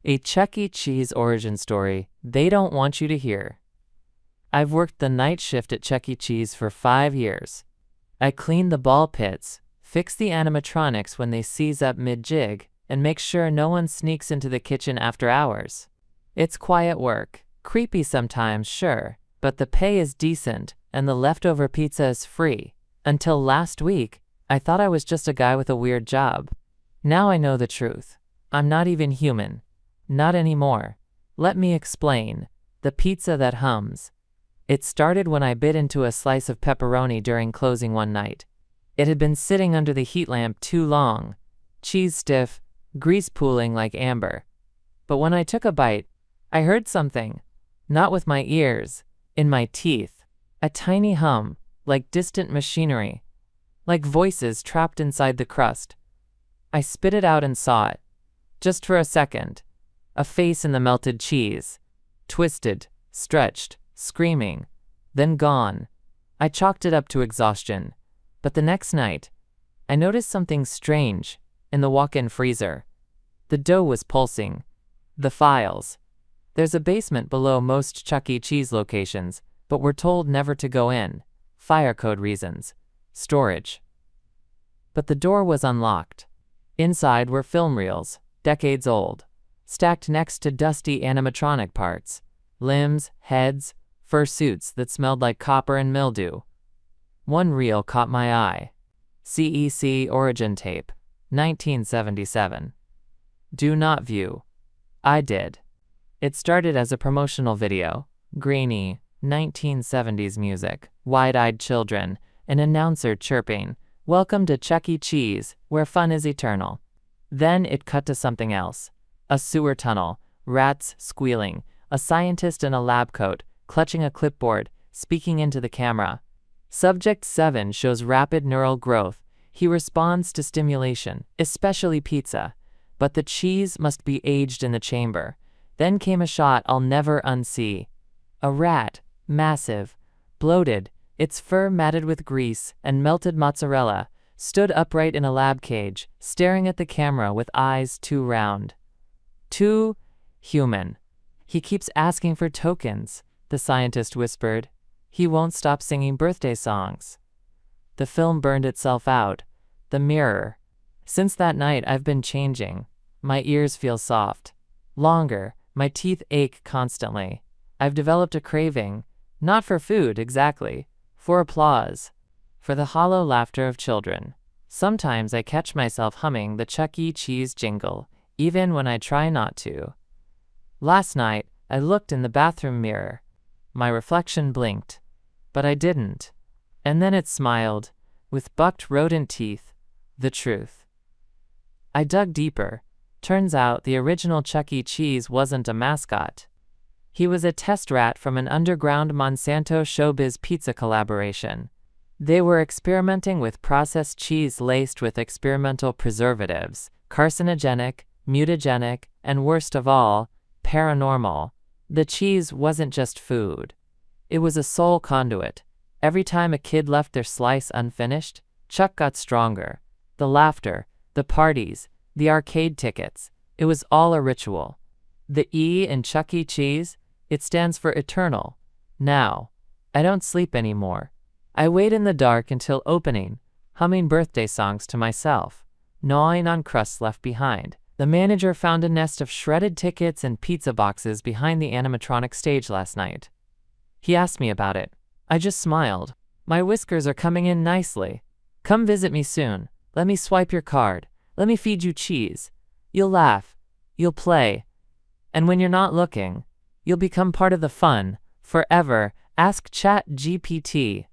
A Chuck E. Cheese origin story they don't want you to hear. I've worked the night shift at Chuck E. Cheese for 5 years. I clean the ball pits, fix the animatronics when they seize up mid-jig, and make sure no one sneaks into the kitchen after hours. It's quiet work, creepy sometimes, sure, but the pay is decent and the leftover pizza is free. Until last week, I thought I was just a guy with a weird job. Now I know the truth. I'm not even human. Not anymore. Let me explain. The pizza that hums. It started when I bit into a slice of pepperoni during closing one night. It had been sitting under the heat lamp too long. Cheese stiff, grease pooling like amber. But when I took a bite, I heard something. Not with my ears, in my teeth. A tiny hum, like distant machinery. Like voices trapped inside the crust. I spit it out and saw it. Just for a second. A face in the melted cheese. Twisted, stretched, screaming. Then gone. I chalked it up to exhaustion. But the next night, I noticed something strange in the walk-in freezer. The dough was pulsing. The files. There's a basement below most Chuck E. Cheese locations, but we're told never to go in. Fire code reasons. Storage. But the door was unlocked. Inside were film reels, decades old, stacked next to dusty animatronic parts, limbs, heads, fursuits that smelled like copper and mildew. One reel caught my eye. CEC Origin Tape, 1977. Do not view. I did. It started as a promotional video, grainy, 1970s music, wide-eyed children, an announcer chirping, "Welcome to Chuck E. Cheese, where fun is eternal." Then it cut to something else. A sewer tunnel, rats squealing, a scientist in a lab coat, clutching a clipboard, speaking into the camera. Subject 7 shows rapid neural growth. He responds to stimulation, especially pizza. But the cheese must be aged in the chamber. Then came a shot I'll never unsee. A rat, massive, bloated, its fur matted with grease and melted mozzarella, stood upright in a lab cage, staring at the camera with eyes too round. Too human. "He keeps asking for tokens," the scientist whispered. "He won't stop singing birthday songs." The film burned itself out. The mirror. Since that night I've been changing. My ears feel soft. Longer. My teeth ache constantly. I've developed a craving. Not for food, exactly. For applause. For the hollow laughter of children. Sometimes I catch myself humming the Chuck E. Cheese jingle, even when I try not to. Last night, I looked in the bathroom mirror. My reflection blinked. But I didn't. And then it smiled, with bucked rodent teeth. The truth. I dug deeper. Turns out the original Chuck E. Cheese wasn't a mascot. He was a test rat from an underground Monsanto Showbiz pizza collaboration. They were experimenting with processed cheese laced with experimental preservatives, carcinogenic, mutagenic, and worst of all, paranormal. The cheese wasn't just food. It was a soul conduit. Every time a kid left their slice unfinished, Chuck got stronger. The laughter, the parties, the arcade tickets, it was all a ritual. The E in Chuck E. Cheese, it stands for eternal. Now, I don't sleep anymore. I wait in the dark until opening, humming birthday songs to myself, gnawing on crusts left behind. The manager found a nest of shredded tickets and pizza boxes behind the animatronic stage last night. He asked me about it. I just smiled. "My whiskers are coming in nicely. Come visit me soon. Let me swipe your card. Let me feed you cheese. You'll laugh. You'll play. And when you're not looking, you'll become part of the fun. Forever. Ask ChatGPT."